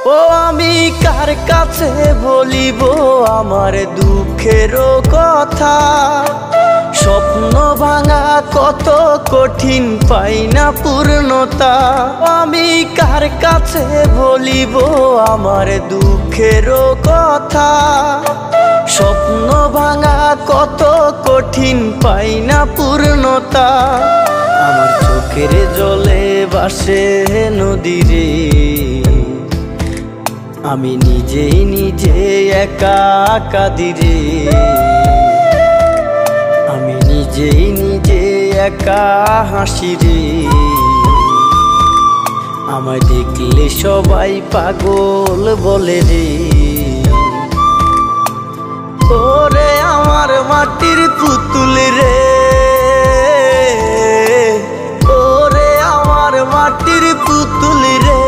ও আমি কার কাছে বলিব আমার দুঃখের কথা, স্বপ্ন ভাঙা কত কঠিন পাই না পূর্ণতা। আমি কার কাছে বলিব আমার দুঃখের কথা, স্বপ্ন ভাঙা কত কঠিন পাই না পূর্ণতা। আমার চোখের জলে ভাসে নদী রে, আমি নিজেই নিজে একা কাঁদি রে, আমি নিজেই নিজে একা হাসি রে। আমায় দেখলে সবাই পাগল বলে রে। ওরে আমার মাটির পুতুল রে, ওরে আমার মাটির পুতুল রে,